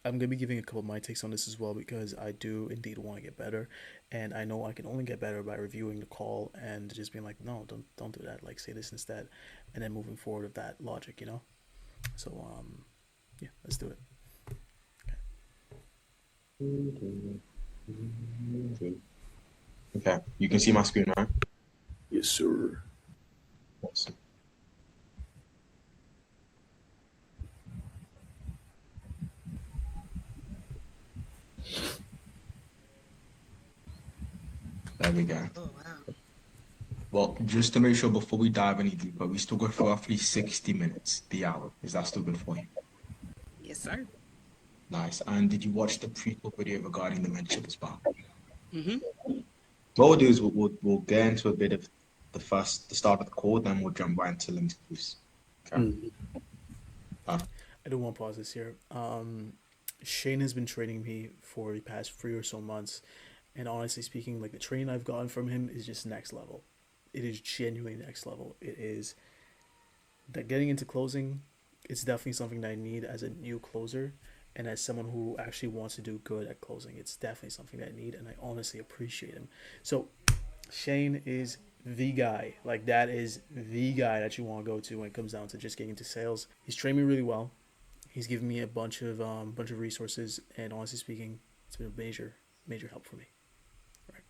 I'm gonna be giving a couple of my takes on this as well because I do indeed want to get better, and I know I can only get better by reviewing the call and just being like, no, don't do that. Like say this instead, and then moving forward with that logic, you know. So yeah, let's do it. Okay, you can see my screen, right? Yes, sir. Awesome. There we go. Oh wow. Well, just to make sure before we dive any deeper, we still go for roughly 60 minutes, the hour. Is that still good for you? Yes, sir. Nice. And did you watch the prequel video regarding the mentorship as well? Mm-hmm. What we'll do is we'll get into a bit of the start of the call, then we'll jump right into limited use. Okay. Mm. Perfect. I do want to pause this here. Shane has been training me for the past 3 or so months, and honestly speaking, like the training I've gotten from him is just next level. It is genuinely next level. It is that getting into closing, it's definitely something that I need as a new closer and as someone who actually wants to do good at closing. It's definitely something that I need, and I honestly appreciate him. So Shane is the guy. Like that is the guy that you want to go to when it comes down to just getting into sales. He's trained me really well. He's given me a bunch of resources, and honestly speaking, it's been a major help for me. Right.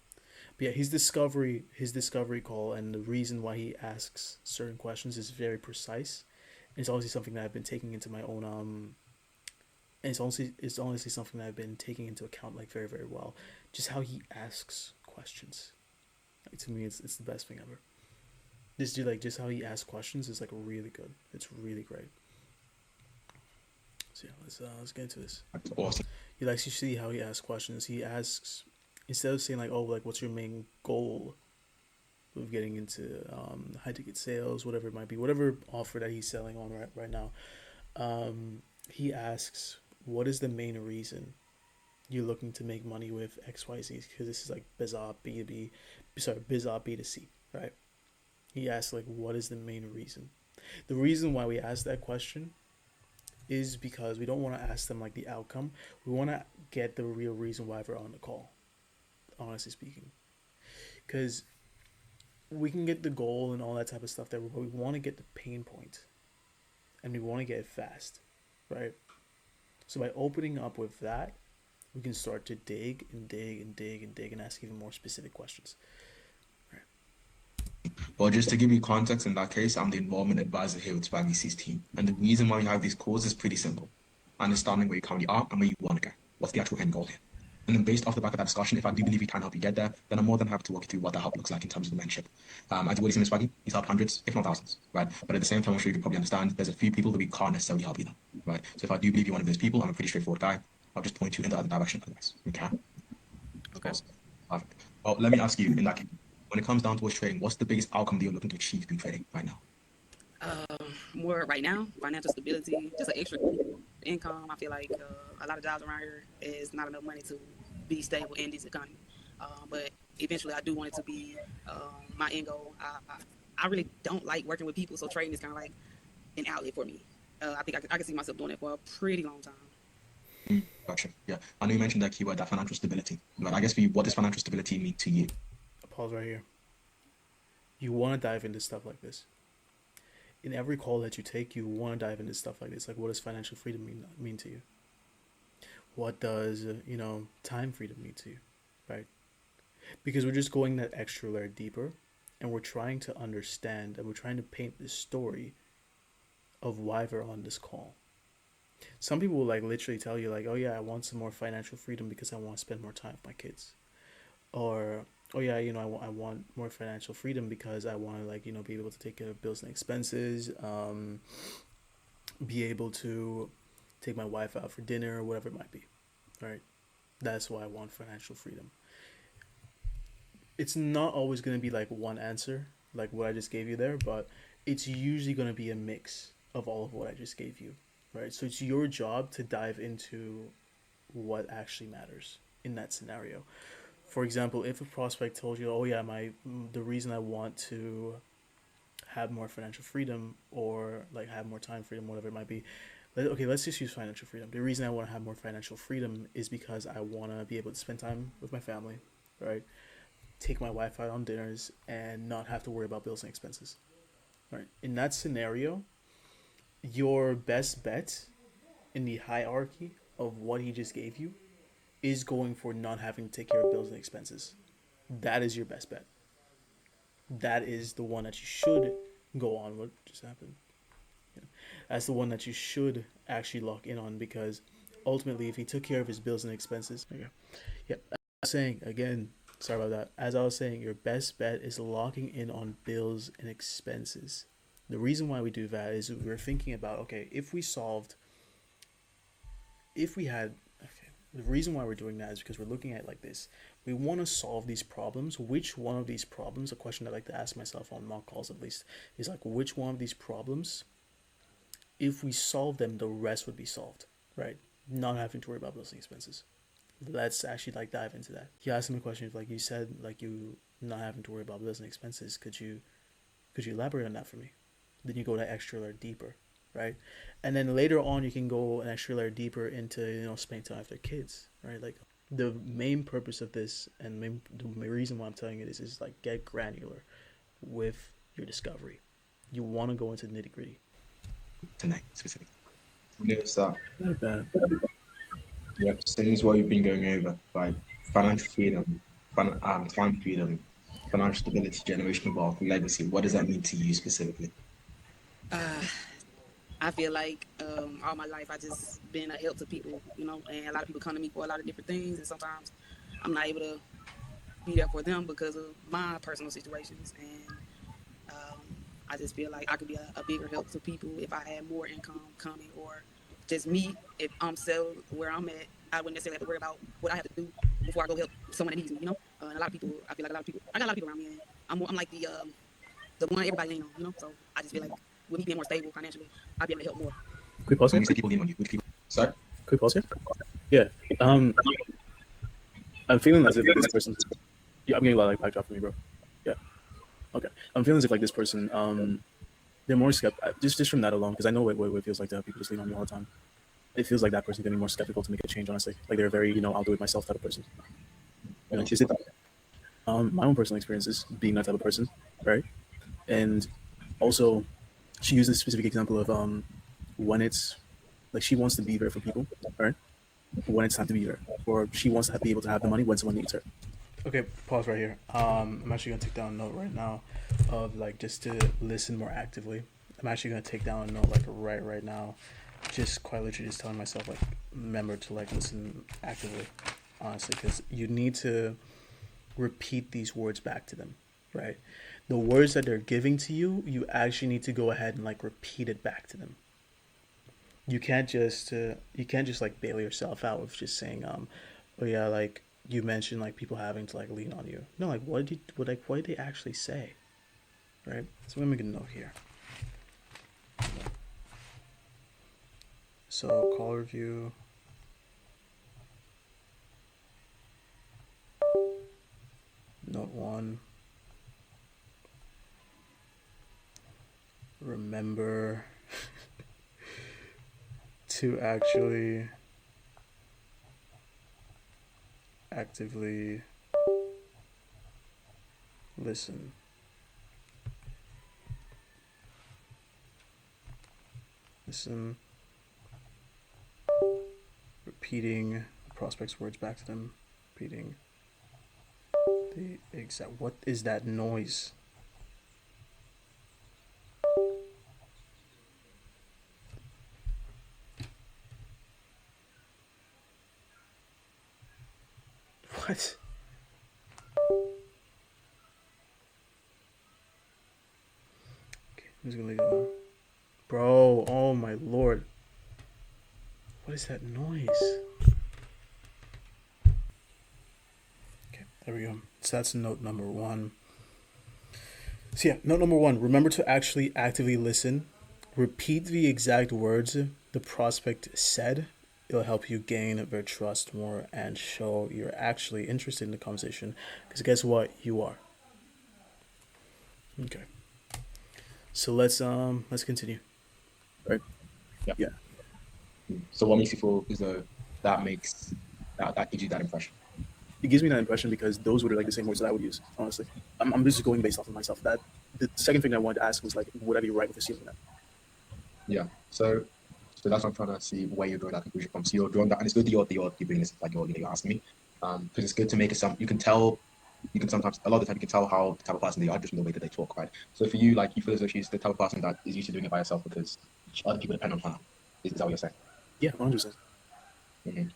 But yeah, his discovery call and the reason why he asks certain questions is very precise. And it's honestly something that I've been taking into my own and it's honestly something that I've been taking into account like very very well. Just how he asks questions. Like, to me, it's the best thing ever. This dude, like just how he asks questions is like really good. It's really great. So yeah, let's get into this. That's awesome. You like you see how he asks questions. He asks instead of saying like, "Oh, like what's your main goal of getting into high ticket sales, whatever it might be, whatever offer that he's selling on right now." He asks, "What is the main reason you're looking to make money with XYZ?" Because this is like bizarre B2B, sorry, bizarre B2C, right? He asks like, "What is the main reason?" The reason why we ask that question is because we don't want to ask them like the outcome. We want to get the real reason why we're on the call. Honestly speaking, because we can get the goal and all that type of stuff there, but we want to get the pain point and we want to get it fast, right? So by opening up with that, we can start to dig and dig and dig and dig and ask even more specific questions. Right. Well, just to give you context in that case, I'm the involvement advisor here with Swag VC's team. And the reason why we have these calls is pretty simple. Understanding where you currently are and where you want to go. What's the actual end goal here? And then based off the back of that discussion, if I do believe we can help you get there, then I'm more than happy to walk you through what that help looks like in terms of the mentorship. As you already seen with Swaggy, he's helped hundreds, if not thousands, right? But at the same time, I'm sure you can probably understand there's a few people that we can't necessarily help either, right? So if I do believe you're one of those people, I'm a pretty straightforward guy. I'll just point you in the other direction otherwise. Okay? Of Okay. course. Perfect. Well, let me ask you in that case, when it comes down towards trading, what's the biggest outcome that you're looking to achieve through trading right now? More right now, financial stability, just an extra income. I feel like a lot of jobs around here is not enough money to be stable in this economy. But eventually, I do want it to be my end goal. I really don't like working with people, so trading is kind of like an outlet for me. I think I can see myself doing it for a pretty long time. Gotcha. Yeah. I know you mentioned that keyword, that financial stability. But I guess for you, what does financial stability mean to you? A pause right here. You want to dive into stuff like this. In every call that you take, you want to dive into stuff like this. Like, what does financial freedom mean to you? What does time freedom mean to you, right? Because we're just going that extra layer deeper, and we're trying to understand and we're trying to paint this story of why we're on this call. Some people will like literally tell you like, oh yeah, I want some more financial freedom because I want to spend more time with my kids, or oh yeah, I want more financial freedom because I want to like be able to take care of bills and expenses, be able to take my wife out for dinner or whatever it might be, right? That's why I want financial freedom. It's not always going to be like one answer, like what I just gave you there, but it's usually going to be a mix of all of what I just gave you, right? So it's your job to dive into what actually matters in that scenario. For example, if a prospect told you, "Oh yeah, the reason I want to have more financial freedom or like have more time freedom, whatever it might be, Okay, let's just use financial freedom. The reason I want to have more financial freedom is because I want to be able to spend time with my family, right? Take my wife out on dinners and not have to worry about bills and expenses, right? In that scenario, your best bet in the hierarchy of what he just gave you is going for not having to take care of bills and expenses. That is your best bet. That is the one that you should go on. What just happened? Yeah. That's the one that you should actually lock in on because ultimately, if he took care of his bills and expenses, okay. Yep. As I was saying again, sorry about that. As I was saying, your best bet is locking in on bills and expenses. The reason why we do that is we're thinking about okay, if we had, okay, the reason why we're doing that is because we're looking at it like this. We want to solve these problems. Which one of these problems, a question I like to ask myself on mock calls at least, is like which one of these problems, if we solve them, the rest would be solved, right? Not having to worry about bills and expenses. Let's actually like dive into that. You asked him a question like you said, like you not having to worry about bills and expenses. Could you elaborate on that for me? Then you go that extra layer deeper, right? And then later on, you can go an extra layer deeper into spending time with their kids, right? Like the main purpose of this, and the main reason why I'm telling you this is like get granular with your discovery. You want to go into the nitty gritty. Tonight, specifically. Notice that. Not bad. Yep. So this is what you've been going over, like financial freedom, time freedom, financial stability, generational wealth, legacy. What does that mean to you specifically? I feel like all my life I just been a help to people, and a lot of people come to me for a lot of different things, and sometimes I'm not able to be there for them because of my personal situations, and I just feel like I could be a bigger help to people if I had more income coming, or just me if I'm settled where I'm at. I wouldn't necessarily have to worry about what I have to do before I go help someone that needs me. And a lot of people, I feel like I got a lot of people around me, and I'm like the one everybody lean on. So I just feel like with me being more stable financially, I'll be able to help more. Quick pause When here. you say people lean on you, which people? Sorry. Quick pause here. Yeah. I'm feeling as if like this person. Yeah, I'm getting a lot of like backdrop from me, bro. Yeah. Okay. I'm feeling as if like this person. They're more skeptical just from that alone because I know what it feels like to have people just lean on you all the time. It feels like that person's gonna be more skeptical to make a change. Honestly, like they're very I'll do it myself type of person. Is it? My own personal experiences being that type of person, right? And also, she used a specific example of when it's like she wants to be there for people, right? When it's time to be there, or she wants to be able to have the money when someone needs her. Okay, pause right here. I'm actually gonna take down a note right now, of like just to listen more actively. I'm actually gonna take down a note like right now, just quite literally just telling myself like remember to like listen actively, honestly, because you need to repeat these words back to them, right? The words that they're giving to you, you actually need to go ahead and like repeat it back to them. You can't just like bail yourself out with just saying oh yeah, like you mentioned like people having to like lean on you. No, like what did they actually say, right? So let me make a note here. So call review. Note one. Remember to actually actively listen. Listen. Repeating the prospect's words back to them. Repeating the exact. What is that noise? What? Okay, I'm just gonna leave it alone. Bro, oh my lord. What is that noise? Okay, there we go. So that's note number one. So yeah, note number one, remember to actually actively listen. Repeat the exact words the prospect said. It'll help you gain their trust more and show you're actually interested in the conversation. Because guess what? You are. Okay. So let's continue. Right? Yeah. Yeah. So what makes you feel as though that makes that gives you that impression? It gives me that impression because those were like the same words that I would use. Honestly, I'm just going based off of myself. That the second thing I wanted to ask was like, would I be right with assuming that? Yeah. So that's what I'm trying to see where you're drawing that conclusion from. So you're drawing that, and it's good that you're bringing this like you're asking me, because it's good to make some. You can tell. You can sometimes a lot of the time you can tell how the type of person they are just from the way that they talk, right? So for you, like you feel as though she's the type of person that is used to doing it by herself because other people depend on her. Is that what you're saying? Yeah, 100%. I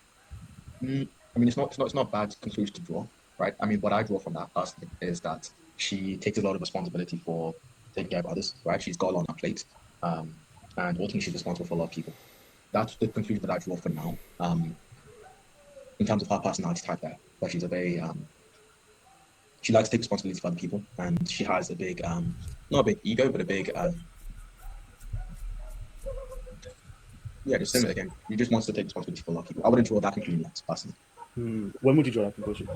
mean, it's not a bad conclusion to draw, right? I mean, what I draw from that personally is that she takes a lot of responsibility for taking care of others, right? She's got a lot on her plate, um, and ultimately she's responsible for a lot of people. That's the conclusion that I draw for now. In terms of her personality type, there, but she's a very she likes to take responsibility for other people, and she has a big not a big ego, but a big yeah, just similar again. She just wants to take responsibility for a lot of people. I wouldn't draw that conclusion yet, personally. When would you draw that conclusion?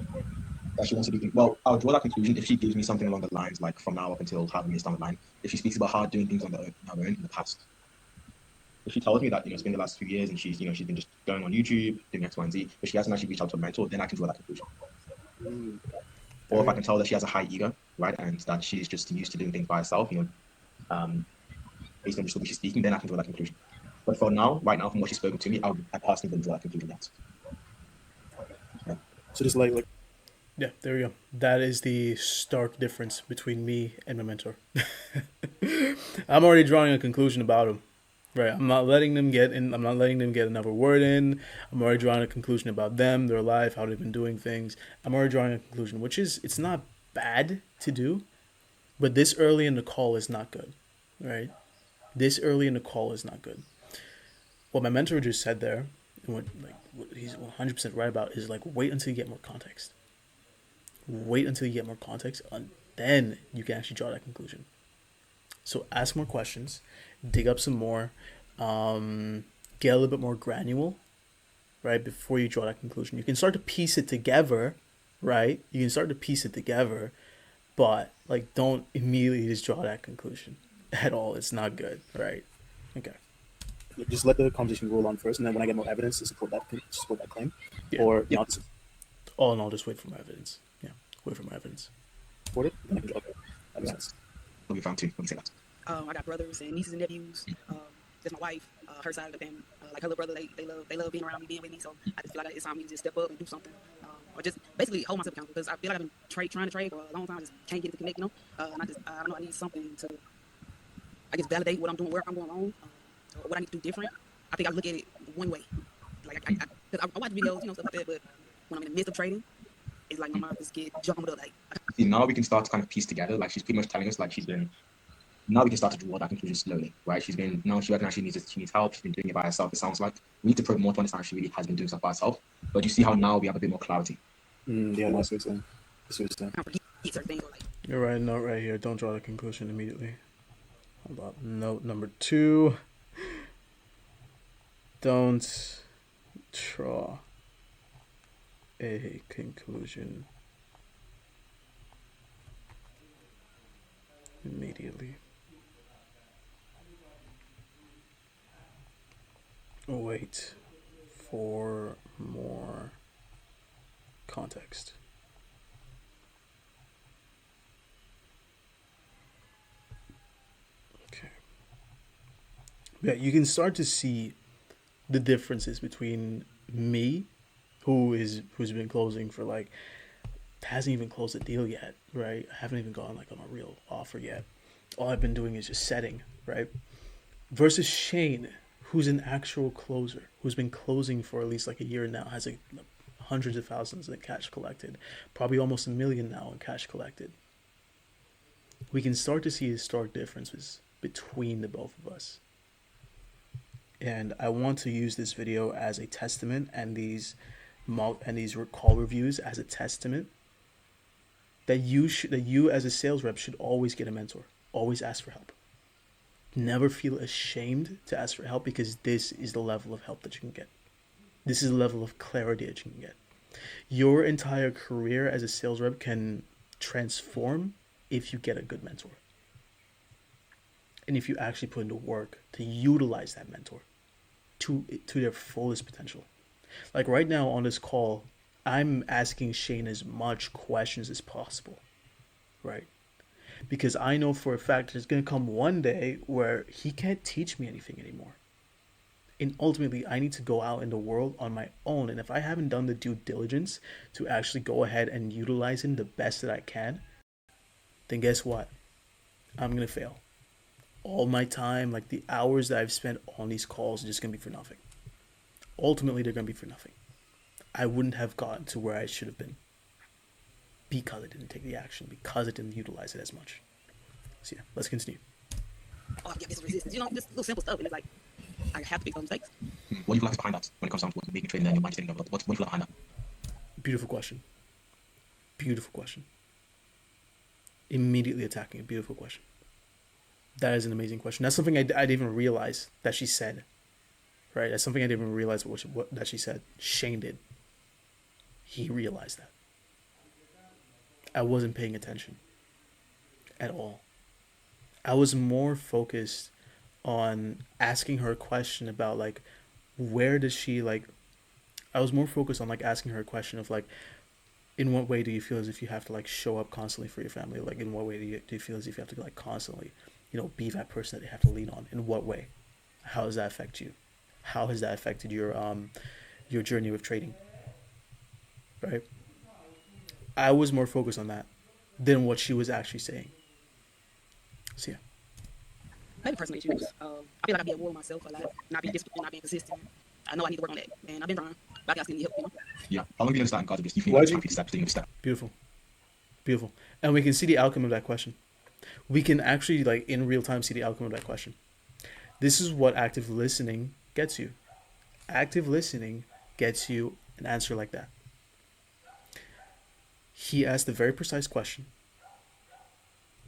That she wants to do. Well, I'll draw that conclusion if she gives me something along the lines like from now up until having years down the line. If she speaks about her doing things on her own in the past. If she tells me that it's been the last few years and she's been just going on YouTube doing X, Y, and Z, but she hasn't actually reached out to a mentor, then I can draw that conclusion. Or if I can tell that she has a high ego, right, and that she's just used to doing things by herself, um, based on just the way she's speaking, then I can draw that conclusion. But for now, right now, from what she's spoken to me, I personally wouldn't draw that conclusion yet. Yeah. So just like yeah, there we go. That is the stark difference between me and my mentor. I'm already drawing a conclusion about him. Right. I'm not letting them get in. I'm not letting them get another word in. I'm already drawing a conclusion about them, their life, how they've been doing things. I'm already drawing a conclusion, which is it's not bad to do, but this early in the call is not good. Right. This early in the call is not good. What my mentor just said there, and what he's 100% right about is like wait until you get more context. Wait until you get more context, and then you can actually draw that conclusion. So ask more questions, dig up some more, get a little bit more granular, right? Before you draw that conclusion, you can start to piece it together, right? You can start to piece it together, but like don't immediately just draw that conclusion at all. It's not good, right? Okay. Just let the conversation roll on first, and then when I get more evidence to support that claim, yeah. Or Yeah. just, oh, and I'll just wait for my evidence. Yeah, wait for my evidence. Support it. Then I can draw. Okay. That makes sense. What we found too. Let me say that. I got brothers and nieces and nephews. That's my wife. Her side of the family. Like her little brother, they love being around me, being with me. So I just feel like it's time for me to just step up and do something, or just basically hold myself accountable because I feel like I've been trying to trade for a long time. I just can't get it to connect, And I don't know. I need something to, I guess, validate what I'm doing, where I'm going wrong, or what I need to do different. I think I look at it one way. Like I watch videos, stuff like that. But when I'm in the midst of trading, it's like my mind just get jumbled up. Like See, now we can start to kind of piece together. Like she's pretty much telling us like she's been. Now we can start to draw that conclusion slowly, right? She recognizes she needs help. She's been doing it by herself. It sounds like we need to probe more to understand she really has been doing stuff by herself. But you see how now we have a bit more clarity. Yeah, that's what it's saying. That's what it's saying. I forget certain things. Like You're right. Note right here. Don't draw the conclusion immediately. Hold up. Note number 2. Don't draw a conclusion immediately. Wait for more context. Okay. Yeah, you can start to see the differences between me, who's been closing for like hasn't even closed a deal yet, right? I haven't even gone like on a real offer yet. All I've been doing is just setting, right? Versus Shane, who's an actual closer, who's been closing for at least like a year now, has like hundreds of thousands in cash collected, probably almost $1 million now in cash collected. We can start to see the stark differences between the both of us. And I want to use this video as a testament and these call reviews as a testament that you as a sales rep should always get a mentor, always ask for help. Never feel ashamed to ask for help because this is the level of help that you can get. This is the level of clarity that you can get. Your entire career as a sales rep can transform if you get a good mentor. And if you actually put into work to utilize that mentor. to their fullest potential. Like right now on this call, I'm asking Shane as much questions as possible, right? Because I know for a fact there's gonna come one day where he can't teach me anything anymore. And ultimately, I need to go out in the world on my own. And if I haven't done the due diligence to actually go ahead and utilize him the best that I can, then guess what? I'm gonna fail. All my time, like the hours that I've spent on these calls, are just gonna be for nothing. Ultimately, they're gonna be for nothing. I wouldn't have gotten to where I should have been because I didn't take the action, because I didn't utilize it as much. So yeah, let's continue. Oh, yeah, this resistance. Just little simple stuff. And it's like, I have to make those mistakes. What do you feel like is behind that when it comes down to making trading and your mind getting developed? What do you feel like behind that? Beautiful question. Beautiful question. Immediately attacking a beautiful question. That is an amazing question. That's something I didn't even realize that she said. Right? That's something I didn't even realize that she said. Shane did. He realized that. I wasn't paying attention at all. I was more focused on asking her a question about like where does she like I was more focused on like asking her a question of like in what way do you feel as if you have to like show up constantly for your family? Like in what way do you feel as if you have to like constantly, be that person that they have to lean on? In what way? How does that affect you? How has that affected your journey with trading? Right? I was more focused on that than what she was actually saying. So yeah. Maybe personal issues. I feel like I be at war with myself a lot, not being disciplined, not being consistent. I know I need to work on that, and I've been trying, but I still need help. Yeah. How long have you been starting cards of this? You feel like it's time for you to start taking a step? Beautiful. Beautiful. And we can see the outcome of that question. We can actually like in real time see the outcome of that question. This is what active listening gets you. Active listening gets you an answer like that. He asked a very precise question.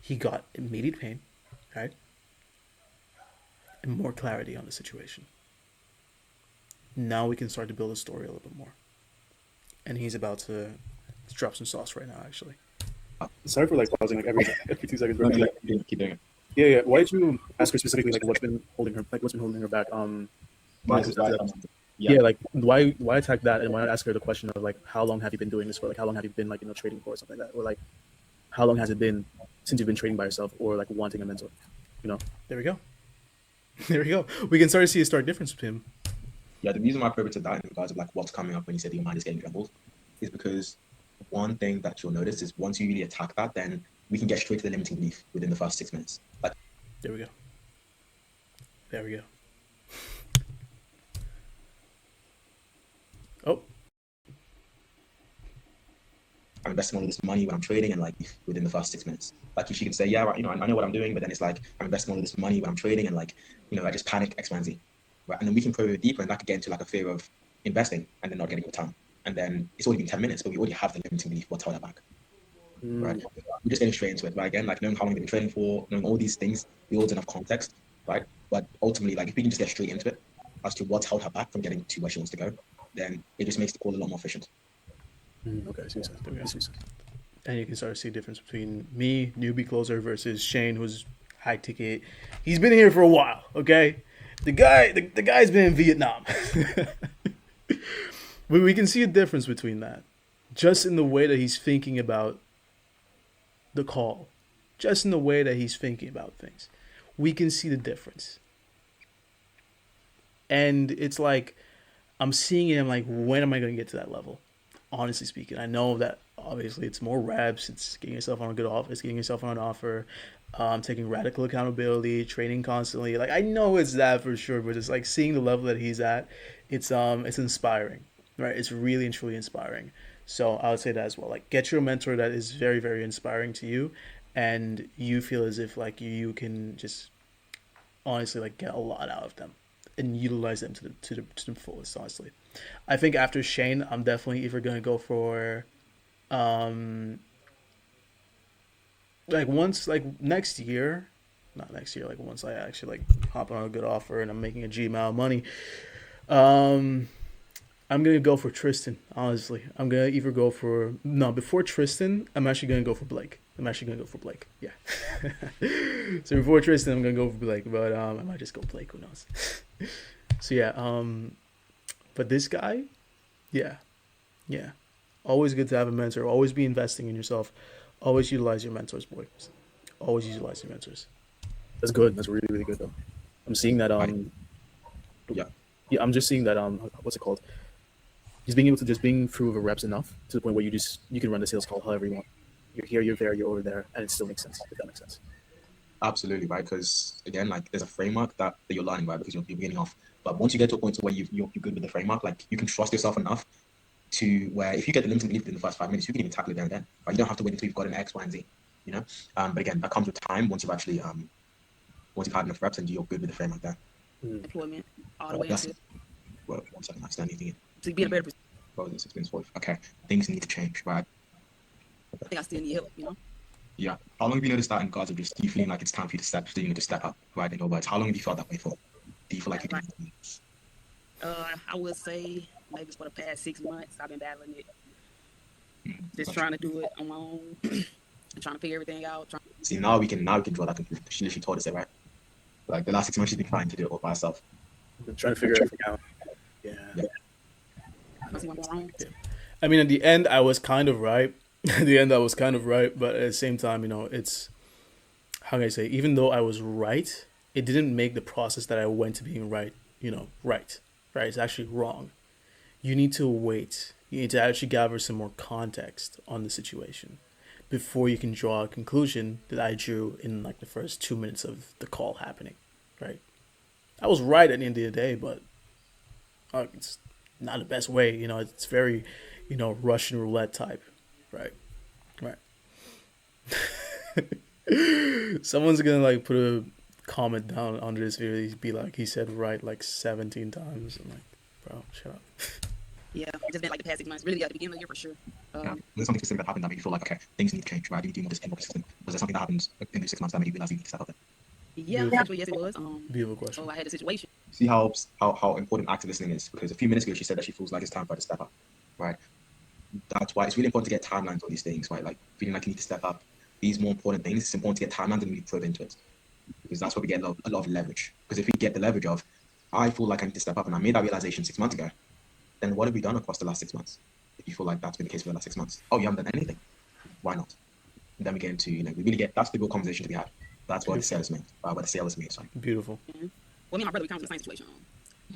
He got immediate pain, right? And more clarity on the situation. Now we can start to build a story a little bit more. And he's about to drop some sauce right now, actually. Sorry for like pausing like every 2 seconds. Bro. No, keep doing it. Yeah. Why did you ask her specifically like what's been holding her back? Yeah. Yeah, like why attack that and why not ask her the question of like how long have you been doing this for? Like how long have you been like trading for or something like that? Or like how long has it been since you've been trading by yourself or like wanting a mentor? There we go. There we go. We can start to see a stark difference between him. Yeah, the reason why I pivoted that in regards of like what's coming up when you said your mind is getting troubled is because one thing that you'll notice is once you really attack that, then we can get straight to the limiting belief within the first 6 minutes. Like, there we go. There we go. Oh. I'm investing all of this money when I'm trading and like within the first 6 minutes. Like if she can say, yeah, right, I know what I'm doing, but then it's like I'm investing all of this money when I'm trading and like, I just panic X, Y, and Z. Right? And then we can probe it deeper and that could get into like a fear of investing and then not getting return. And then it's only been 10 minutes, but we already have the limiting belief. What's held that back? Right? We're just getting straight into it. But again, like knowing how long you've been trading for, knowing all these things builds enough context, right? But ultimately, like if we can just get straight into it as to what's held her back from getting to where she wants to go, then it just makes the call a lot more efficient. Okay, I see. And you can start to see the difference between me, newbie closer, versus Shane, who's high ticket. He's been here for a while, okay? The guy's been in Vietnam. We can see a difference between that. Just in the way that he's thinking about the call. Just in the way that he's thinking about things. We can see the difference. And it's like, I'm seeing it, I'm like, when am I going to get to that level? Honestly speaking, I know that obviously it's more reps, it's getting yourself on a good offer, it's getting yourself on an offer, taking radical accountability, training constantly. Like I know it's that for sure, but it's like seeing the level that he's at, it's inspiring, right? It's really and truly inspiring. So I would say that as well. Like get your mentor that is very, very inspiring to you, and you feel as if like you can just honestly like get a lot out of them and utilize them to the fullest. Honestly, I think after Shane, I'm definitely either gonna go for, like once like next year, not next year, like once I actually like hop on a good offer and I'm making a G amount of money, I'm gonna go for Tristan. Honestly, I'm gonna either go for before Tristan. I'm actually gonna go for Blake. Yeah. So before Tristan, I'm gonna go for Blake, but I might just go Blake. Who knows? So yeah, but this guy, yeah, yeah, always good to have a mentor. Always be investing in yourself. Always utilize your mentors, boys. Always utilize your mentors. That's good. That's really really good though. I'm seeing that Right. Yeah. yeah, I'm just seeing that what's it called? Just being able to just being through the reps enough to the point where you can run the sales call however you want. You're here, you're there, you're over there, and it still makes sense. If that makes sense. Absolutely, right? Because again, like there's a framework that you're learning, right? Because you're beginning off. But once you get to a point where you're good with the framework, like you can trust yourself enough to where if you get the limiting belief in the first 5 minutes, you can even tackle it there and then. Right? You don't have to wait until you've got an X, Y, and Z. You know. But again, that comes with time. Once you've had enough reps and you're good with the framework there. Mm. Employment all the way That's until well, 1 second. I stand anything. to be in a better position. Oh, this experience 40. Okay, things need to change, right? I think I still need help. Yeah. How long have you noticed that in regards of just you feeling like it's time for you to step up, right? In your words, how long have you felt that way for? Do you feel like you Right. can? I would say maybe for the past 6 months I've been battling it, just Gotcha. trying to do it on my own, and trying to figure everything out. See, now we can draw that conclusion. She literally told us it, right? Like the last 6 months, she's been trying to do it all by herself. I'm trying to figure everything out. Yeah. Yeah. I see what's wrong. I mean, at the end, I was kind of right. At the end, I was kind of right, but at the same time, it's how can I say? Even though I was right, it didn't make the process that I went to being right. Right. Right. It's actually wrong. You need to wait. You need to actually gather some more context on the situation before you can draw a conclusion that I drew in like the first 2 minutes of the call happening. Right. I was right at the end of the day, but it's not the best way. It's very, Russian roulette type. Right. Right. Someone's gonna like put a comment down under this video. He'd be like, he said right like 17 times. I'm like, bro, shut up. Yeah, it's just been like the past 6 months. Really, at the beginning of the year for sure. Yeah. There's something specific that happened that made you feel like, okay, things need to change, right? You need to do more this more consistent. Was there something that happened in these 6 months that made you realize you need to step up there? Yeah, Beautiful. actually, yes, it was. Beautiful question. So I had a situation. See how important active listening is, because a few minutes ago she said that she feels like it's time for her to step up, right? That's why it's really important to get timelines on these things, right? Like feeling like you need to step up. These more important things, it's important to get timelines and really probe into it, because that's where we get a lot of leverage. Because if we get the leverage of, I feel like I need to step up, and I made that realization 6 months ago, then what have we done across the last 6 months? If you feel like that's been the case for the last 6 months, oh, you haven't done anything. Why not? And then we get into, we really get, that's the real conversation to be had. That's what the sale is made. What the sale is made. Sorry. Beautiful. Well, me and my brother, we come from the same situation.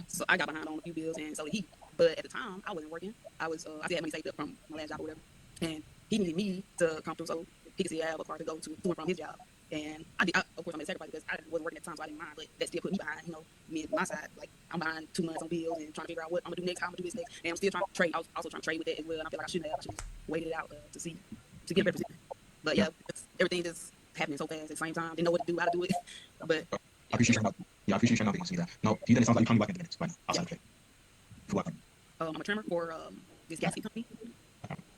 So I got behind on a few bills, and so did he. But at the time, I wasn't working. I still had money saved up from my last job or whatever, and he needed me to come through so he could see I have a car to go to and from his job. And of course, I made a sacrifice because I wasn't working at the time, so I didn't mind. But that still put me behind, me my side. Like I'm behind 2 months on bills and trying to figure out what I'm gonna do next, how I'm gonna do this next. And I'm still trying to trade. I was also trying to trade with that as well. And I feel like I shouldn't have. I should just waited it out to get a better position. But yeah, everything just happening so fast at the same time. Didn't know what to do, how to do it. But I appreciate I appreciate you being honest with me there. No, you then it sounds like you can't be working at the minute right now outside of trade. For work. I'm a trimmer for this gasket company.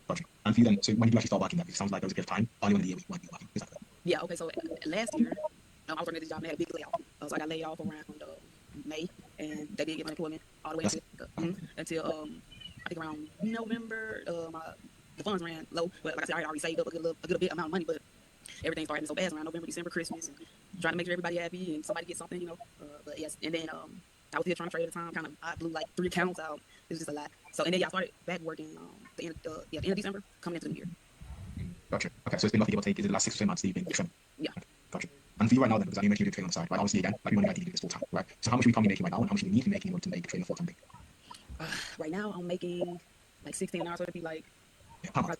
Gotcha. And for you then, so when did you actually start working there? It sounds like there was a bit of time early in the year when you were working. Is that correct? Yeah, okay, so last year, I was working at this job and they had a big layoff. So I got laid off around May, and they did get unemployment all the way until I think around November. The funds ran low, but like I said, I had already saved up a good bit amount of money, but everything started happening so fast around November, December, Christmas, and trying to make sure everybody happy and somebody get something, But yes, and then I was still trying to trade at the time. I blew like 3 accounts out. It was just a lot. So and then I started back working the end of December, coming into the new year. Gotcha. Okay, so it's been roughly give or take. Is it the last 6 to 7 months that you've been trimming? Yeah. Gotcha. And for you right now then, because I know you mentioned you're doing trading on the side, right? Obviously again, like we want to ideally do this full time, right? So how much are we currently making right now, and how much do we need to be making in order to make trading a full time thing? Right now, I'm making like 16 an hour, so it'd be like. Yeah, per month.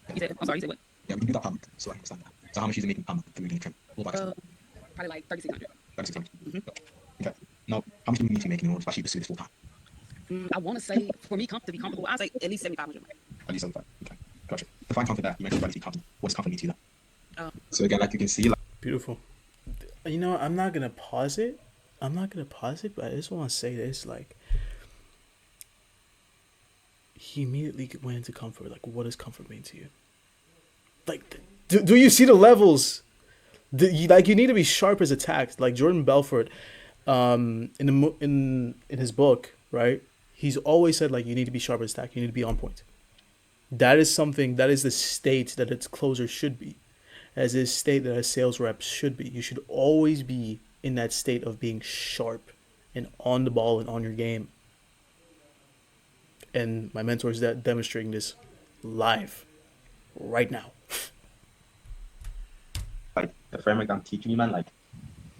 I'm sorry, you said what? Yeah, we can do that per month, so I understand that. So how much is it making per month through doing trim? All by Probably like 3,600. 3600. Okay. Now, how much do we need to be making in order to actually pursue this full time? I want to say for me to be comfortable, I'd say at least 7,500. At least 75. Okay. Gotcha. Define comfort there. You mentioned relatively comfortable. What does comfort mean to you then? Um, So again, like you can see, like Beautiful. I'm not gonna pause it. But I just want to say this. Like, he immediately went into comfort. Like, what does comfort mean to you? Like, do you see the levels? You need to be sharp as a tack. Like Jordan Belfort, in his book, right? He's always said like you need to be sharp as a tack. You need to be on point. That is something. That is the state that its closer should be, as is state that a sales rep should be. You should always be in that state of being sharp and on the ball and on your game. And my mentor is demonstrating this live right now. Like the framework that I'm teaching you, man, like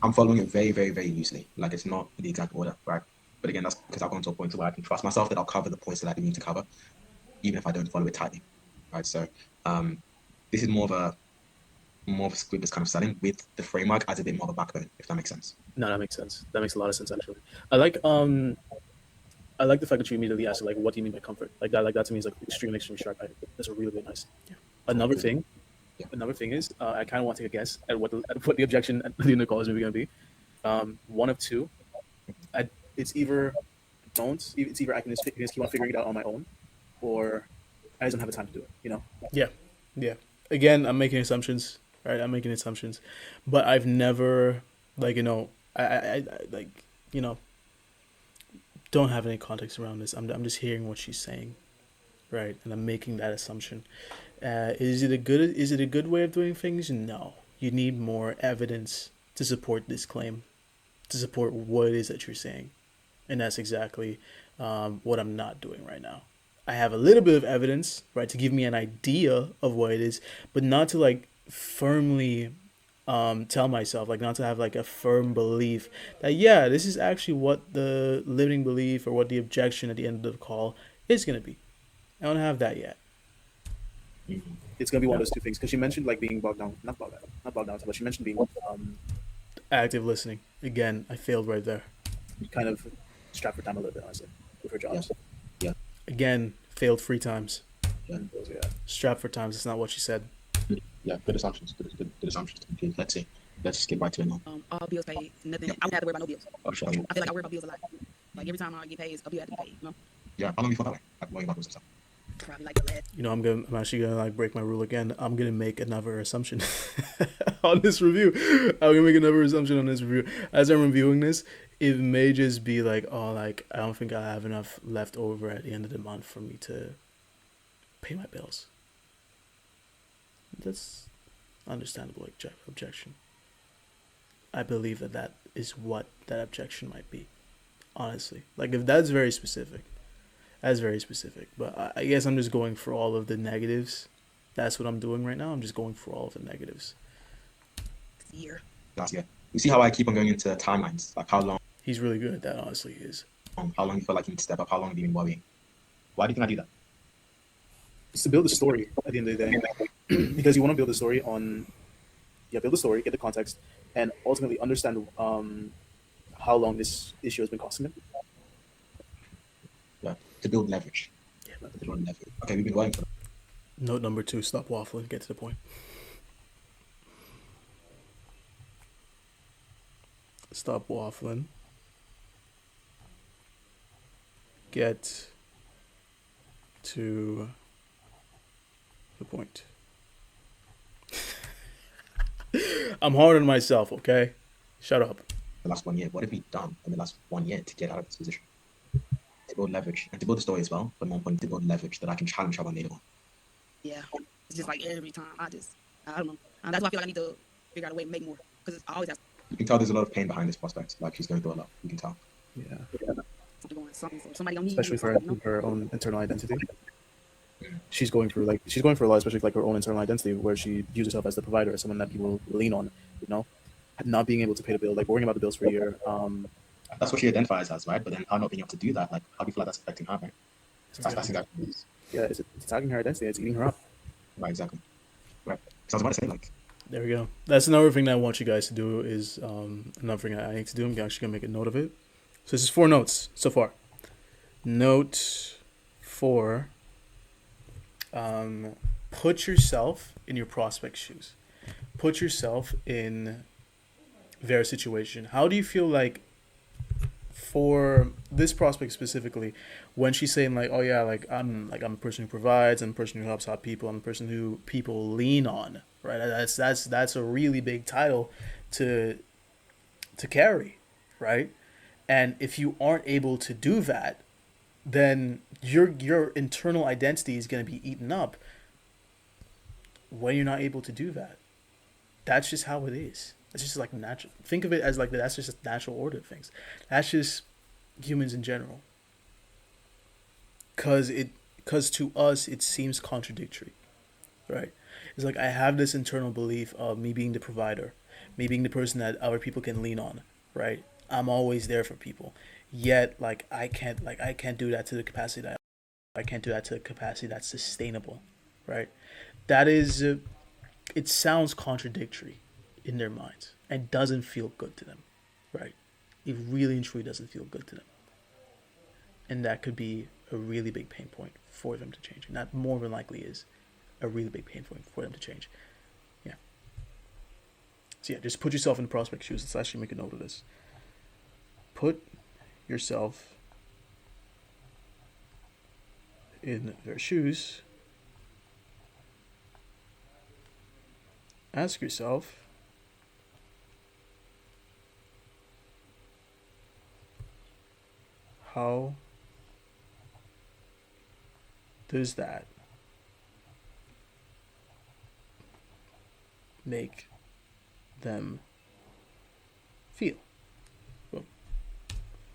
I'm following it very, very, very loosely. Like it's not the exact order, right? But again, that's because I've gone to a point where I can trust myself that I'll cover the points that I need to cover, even if I don't follow it tightly, right? So, this is more of a script kind of setting with the framework as a bit more of a backbone, if that makes sense. No, that makes sense. That makes a lot of sense actually. I like the fact that you immediately asked like, what do you mean by comfort? Like that to me is like extremely sharp. That's a really nice. Yeah. Another thing, Yeah. another thing is I kind of want to take a guess at what the objection at the end of the call is maybe going to be. One of two. It's either I can just keep on figuring it out on my own, or I just don't have the time to do it. You know. Yeah. Again, I'm making assumptions, right? I'm making assumptions, but I've never I like don't have any context around this. I'm just hearing what she's saying, right? And I'm making that assumption. Is it a good way of doing things? No. You need more evidence to support this claim, to support what it is that you're saying, and that's exactly what I'm not doing right now. I have a little bit of evidence, right, to give me an idea of what it is, but not to like firmly tell myself, like not to have like a firm belief that yeah, this is actually what the limiting belief or what the objection at the end of the call is gonna be. I don't have that yet. It's gonna be one of those two things because she mentioned like being not bogged down, but she mentioned being Active listening. Again, I failed right there. kind of strapped for time a little bit, honestly, with her jobs. Yeah. Again, failed 3 times. And those, yeah. Strapped for times. That's not what she said. Yeah, good assumptions. Good assumptions. Let's see. Let's just get right to it now. All bills paid, nothing. Yep. I don't have to worry about no bills. Oh, sure. I feel like I worry about bills a lot. Like every time I get paid, a bill has to be paid. You know, Yeah, how long before that way? Like, worrying about those stuff. probably like the last. I'm actually gonna like break my rule again. I'm gonna make another assumption on this review. I'm gonna make another assumption on this review. As I'm reviewing this, it may just be like, oh, like I don't think I have enough left over at the end of the month for me to pay my bills. That's understandable objection. I believe that is what that objection might be. Honestly, like if that's very specific. That's very specific, but I guess I'm just going for all of the negatives. That's what I'm doing right now. I'm just going for all of the negatives. Year. Last year. You see how I keep on going into timelines? Like how long He's really good at that, honestly, he is. how long you feel like you need to step up, how long have you been worrying? Why do you think I do that? It's to build a story at the end of the day, because you want to build a story build a story, get the context, and ultimately understand how long this issue has been costing them. Yeah. To build leverage. Yeah. To build leverage. Okay, we've been going for that. Note number 2, stop waffling, get to the point. Stop waffling. Get to the point. I'm hard on myself, okay? Shut up. The last 1 year. What have we done in the last 1 year to get out of this position? To build leverage and to build a story as well, but more important, to build leverage that I can challenge how I made it on. Yeah, it's just like every time I don't know. And that's why I feel like I need to figure out a way to make more because I always have You can tell there's a lot of pain behind this prospect. Like she's going through a lot. You can tell. Yeah, something going, something. So somebody don't need especially me, for you know? her own internal identity. She's going through a lot, especially like her own internal identity, where she views herself as the provider, as someone that people lean on. You know, not being able to pay the bill, like worrying about the bills for a year. That's what she identifies as, right? But then her not being able to do that, like how do you feel like that's affecting her, right? That's exactly what it is. Yeah, it's attacking her identity. It's eating her up. Right, exactly. Right. So I was about to say, like, There we go. That's another thing that I want you guys to do is another thing I need to do. I'm actually going to make a note of it. So this is 4 notes so far. Note 4, put yourself in your prospect's shoes. Put yourself in their situation. How do you feel like for this prospect specifically, when she's saying like, oh yeah, I'm a person who provides, I'm a person who helps out people, I'm a person who people lean on, right? That's a really big title to carry, right? And if you aren't able to do that, then your internal identity is going to be eaten up when you're not able to do that. That's just how it is. It's just like natural. Think of it as like that's just a natural order of things. That's just humans in general, because to us it seems contradictory, right? It's like I have this internal belief of me being the provider, me being the person that other people can lean on, right? I'm always there for people. Yet like I can't do that to the capacity that I can't do that to the capacity that's sustainable, right? That is it sounds contradictory in their minds and doesn't feel good to them, right? It really and truly doesn't feel good to them. And that could be a really big pain point for them to change. And that more than likely is a really big pain point for them to change. Yeah. So yeah, just put yourself in the prospect shoes. Let's actually make a note of this. Put yourself in their shoes. Ask yourself, how does that make them feel? Boom.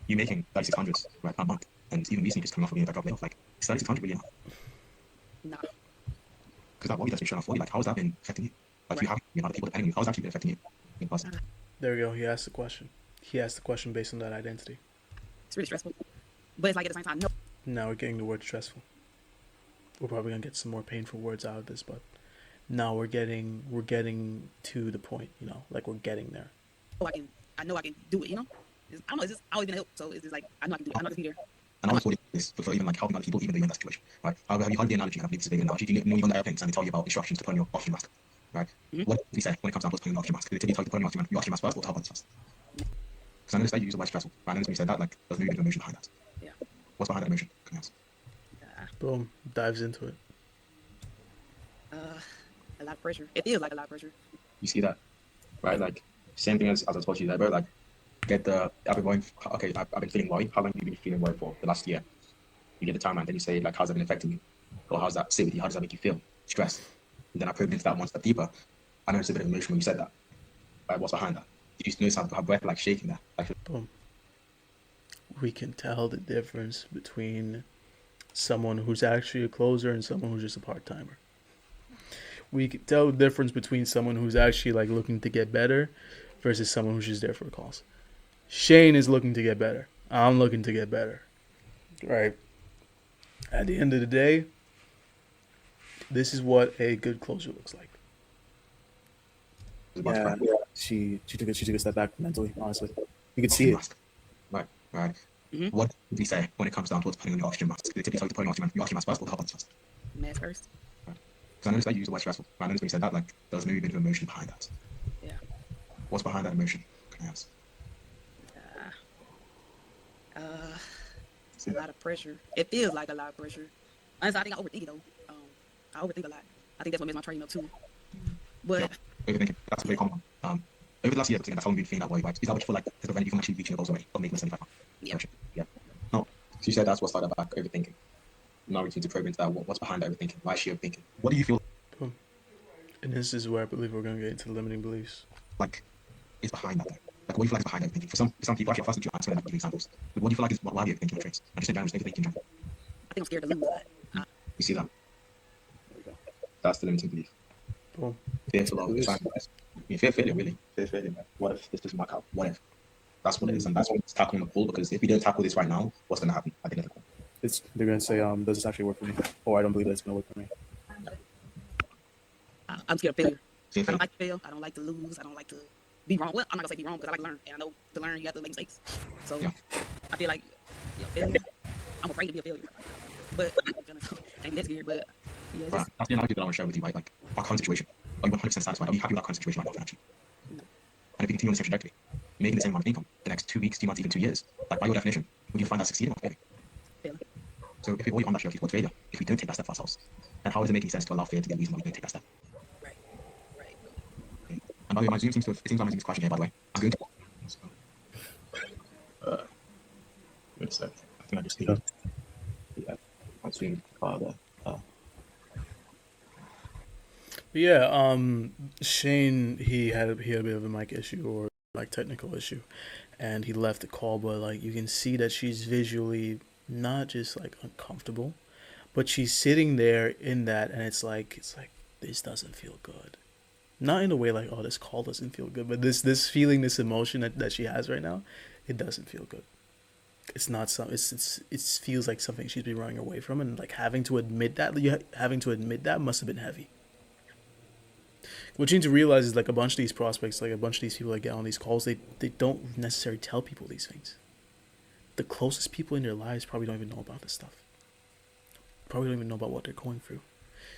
You're making 3,600 right per month, and even recently just coming off of being back up layoff, like is 3,600 really enough? Nah. Because that worry that's been shown off for you, like how has that been affecting you? Like you Right. have other people depending on you, how has that actually been affecting you in person? There we go. He asked the question. He asked the question based on that identity. It's really stressful. But it's like at the same time, no. Now we're getting the word stressful. We're probably gonna get some more painful words out of this, but now we're getting to the point, you know, like we're getting there. I know I can do it, you know? I don't know, it's just always been a help. So it's just like, I know I can do it. I know I can be there. And I was quoting this for even like helping other people, even though you're in that situation, right? Have you heard the analogy? I believe it's a big analogy. You know, you're on the airplanes and they tell you about instructions to put on your oxygen mask, right? What do you say when it comes down to putting on your oxygen mask? Did they tell you to put on your oxygen mask first or to help others first? Because I noticed that you use the word stressful, right? And when you said that, like, there's maybe a bit of emotion behind that. Yeah. What's behind that emotion? Can I ask? Boom. Dives into it. A lot of pressure. It feels like a lot of pressure. You see that, right? Like, same thing as I told you, that, bro. Like, I've been worried, okay, I've been feeling worried. How long have you been feeling worried for? The last year. You get the time and then you say, like, how's that been affecting you? Or how's that sit with you? How does that make you feel? Stress. And then I probed into that one step deeper. I noticed a bit of emotion when you said that. Like, what's behind that? Did you notice how breath like shaking there? Like, Boom. We can tell the difference between someone who's actually a closer and someone who's just a part timer. We can tell the difference between someone who's actually like looking to get better versus someone who's just there for calls. Shane is looking to get better. I'm looking to get better. Right. At the end of the day, this is what a good closer looks like. Yeah, she took a step back mentally. Honestly, you could see it. mask. Right. What would you say when it comes down to putting on your oxygen mask? Did they typically tell you to put on your oxygen mask first or to help others first? Mask first. Because I noticed that you use the word stressful. I noticed when you said that, like, there's maybe a bit of emotion behind that. Yeah. What's behind that emotion? Can I ask? A lot of pressure. It feels like a lot of pressure. Honestly, I think I overthink it though. I overthink a lot. I think that's what makes my training up too. But Yeah, overthinking. That's very common. Over the last year, that's how long you've been feeling that way, right? Is that what you feel like has prevented you from actually reaching your goals already of making the 75 yeah. Yeah. No. So you said that's what started back overthinking. Now we need to probe into that. What's behind that overthinking? Why is she overthinking? What do you feel Boom. And this is where I believe we're going to get into the limiting beliefs. like is behind that? Like, what do you feel like is behind everything? For some people, actually, I'll first let you answer that, give examples. But what do you feel like is why are you overthinking your traits? And just in general, just overthinking in general. I think I'm scared to lose. You see that? That's the limiting belief. Boom. Fearful of trying to best. You fear failure, really. Fear failure, man. What if this doesn't work out? What if? That's what it is, and that's what's tackling the pull. Because if we don't tackle this right now, what's going to happen at the end of the call? They're gonna say, does this actually work for me? Or I don't believe that it's gonna work for me. I'm scared of failure. Fear I failure. don't like to fail. I don't like to lose. I don't like to be wrong. Well, I'm not gonna say be wrong because I like to learn, and I know to learn you have to make mistakes. So Yeah. I feel like failure. I'm afraid to be a failure. But ain't that scared. But yeah, Right. That's the analogy that I want to share with you, right? Like, our current situation. Are you 100% satisfied? Are you happy with our current situation right now, financially? No. And if you continue on the same trajectory, making the same amount of income the next 2 weeks, 2 months, even 2 years, like, by your definition, would you find that succeeding or failing? failing. So if we're on that trajectory towards failure, if we don't take that step for ourselves, then how is it making sense to allow failure to be the reason why we don't take that step? Right. And by the way, my Zoom seems to have, it seems I'm using this question here, by the way. I'm going to... wait a sec. I think I just did. Yeah. My Zoom father. But yeah, Shane, he had a bit of a mic issue or like technical issue, and he left the call, but like you can see that she's visually not just like uncomfortable, but she's sitting there in that, and it's like this doesn't feel good. Not in a way like, oh, this call doesn't feel good, but this feeling, this emotion that she has right now, it doesn't feel good. It's not some. It feels like something she's been running away from, and like having to admit that must have been heavy. What you need to realize is like a bunch of these prospects, like a bunch of these people that get on these calls, they don't necessarily tell people these things. The closest people in their lives probably don't even know about this stuff. Probably don't even know about what they're going through.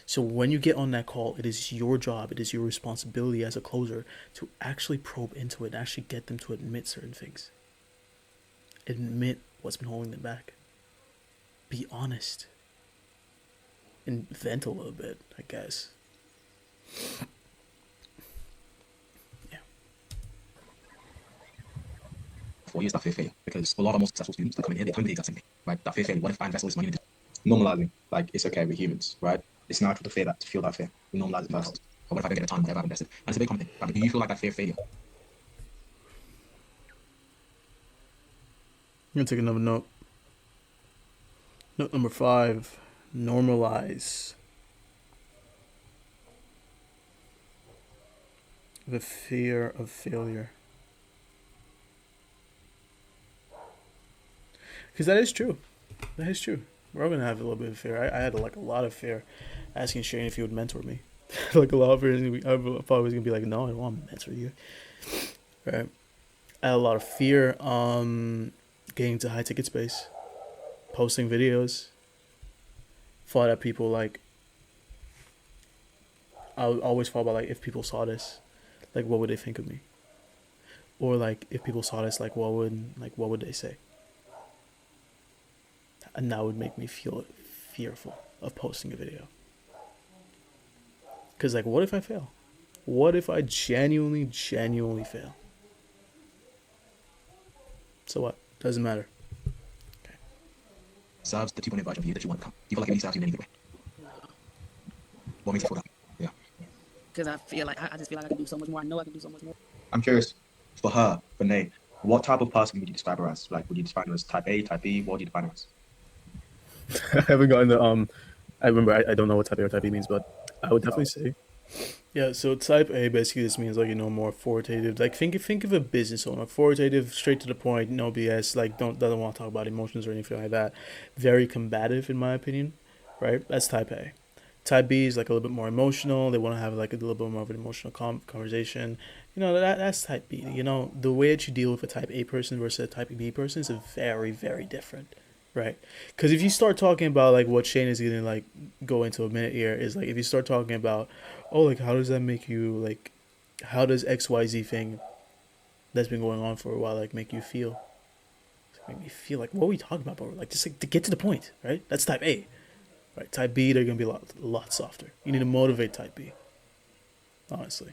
So when you get on that call, it is your job, it is your responsibility as a closer to actually probe into it and actually get them to admit certain things. Admit what's been holding them back. Be honest. And vent a little bit, I guess. Yeah. For years that fear failure, because a lot of most successful students that come in here, they tell me the exact same thing, right? That fear failure. What if I invest all this money in this? Normalizing, like it's okay, we're humans, right? It's natural to fear that, to feel that fear. We normalize it first. But what if I don't get a ton, whatever I've invested? And it's a big common thing. Right? Do you feel like that fear of failure? I'm gonna take another note. Note number 5: normalize the fear of failure. Because that is true. That is true. We're all gonna have a little bit of fear. I had like a lot of fear asking Shane if he would mentor me. Like a lot of fear. I thought he was gonna be like, no, I don't want to mentor you. Right. I had a lot of fear getting to high ticket space, posting videos. Thought that people like. I would always thought about like if people saw this, like what would they think of me? Or like if people saw this, like what would they say? And that would make me feel fearful of posting a video. Because like, what if I fail? What if I genuinely fail? So what? Doesn't matter. Serves the 2.0 version of you that you want to become. Do you feel like it really serves you in any way? What makes you feel that? Yeah. Because I feel like I just feel like I can do so much more. I know I can do so much more. I'm curious, for her, for Nate, what type of person would you describe her as? Like, would you define her as type A, type B? What would you define her as? I haven't gotten the I remember I don't know what type A or type B means, but I would definitely say Yeah, so type A basically just means like, more authoritative. Like think of a business owner, authoritative, straight to the point, no BS. Like doesn't want to talk about emotions or anything like that. Very combative in my opinion, right? That's type A. Type B is like a little bit more emotional. They want to have like a little bit more of an emotional conversation. That's type B. The way that you deal with a type A person versus a type B person is a very, very different, right? Because if you start talking about like what Shane is gonna like go into a minute here is like if you start talking about, oh, like how does that make you like, how does XYZ thing that's been going on for a while like make you feel? Make me feel like, what are we talking about, bro? Like just like to get to the point, right? That's type A. Right, type B, they're gonna be a lot softer. You need to motivate type B. Honestly.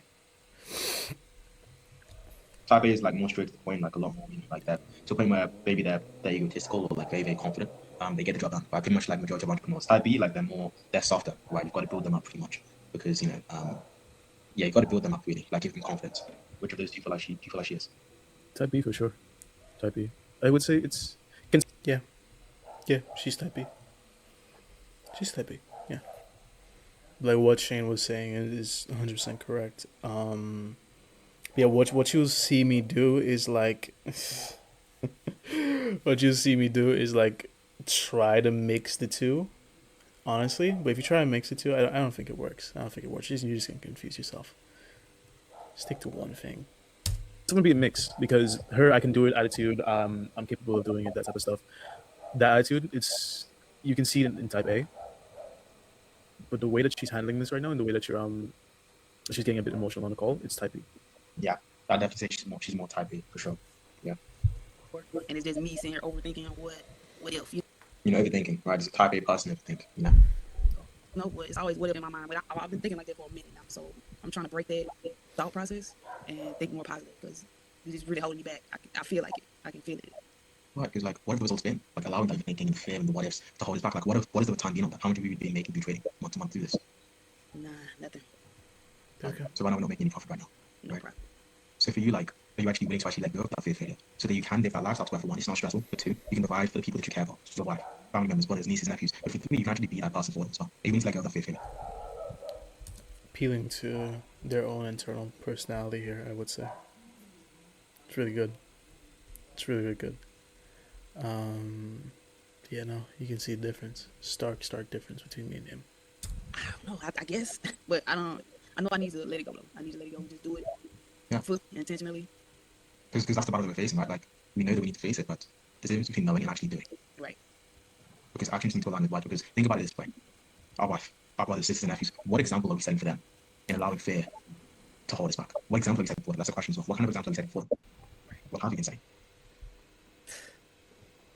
Type A is like more straight to the point, like a lot more like that. To a point where maybe they're egotistical or like very, very confident. They get the job done. Right? Pretty much like majority of entrepreneurs. Type B, like they're softer, right? You've got to build them up pretty much. Because you've got to build them up really, like give them confidence. Which of those do you feel like she is? type B for sure. Type B. I would say it's Yeah. Yeah, she's type B. She's type B. Yeah. Like what Shane was saying is 100% correct. Yeah, what you'll see me do is like what you'll see me do is like try to mix the two, honestly. But if you try to mix the two, I don't think it works. I don't think it works. You're just gonna confuse yourself. Stick to one thing. it's gonna be a mix because her I can do it attitude, I'm capable of doing it, that type of stuff. That attitude, it's you can see it in type A, but the way that she's handling this right now and the way that she's getting a bit emotional on the call, it's type B. Yeah, I'd definitely say she's more type A for sure. Yeah. And it's just me sitting here overthinking what if, Overthinking, right? It's a type A person overthink, but it's always what if in my mind. But I've been thinking like that for a minute now, so I'm trying to break that thought process and think more positive because it's just really holding me back. I feel like it. I can feel it. Right, because like, what if the results been? Like allowing that thinking and fear and the what ifs to hold us back. Like, what is the time being on that? How much have we been making through trading month to month through this? Nah, nothing. Okay. So right now we're not making any profit right now. No Right. problem. So for you, like, Are you actually willing to actually let go of that fear of failure so that you can live that lifestyle to where, for one, it's not stressful, but two, you can provide for the people that you care about, so your wife, family members, brothers, nieces, nephews. But for three, you can actually be that person for them as well. Are you willing to let go of that fear of failure? Appealing to their own internal personality here, I would say. It's really good. It's really, really good. Yeah, no, you can see a difference. Stark difference between me and him. I don't know. I guess, but I don't. I know I need to let it go though. I need to let it go and just do it. Yeah. Fully, intentionally. Because that's the battle that we're facing, right? Like, we know that we need to face it, but there's a difference between knowing and actually doing. Right. Because actions need to align with what. Because think about it this way: our wife, our brothers, sisters, and nephews. What example are we setting for them in allowing fear to hold us back? What example are we setting for them? That's the question. So, what kind of example are we setting for them? What have you been saying?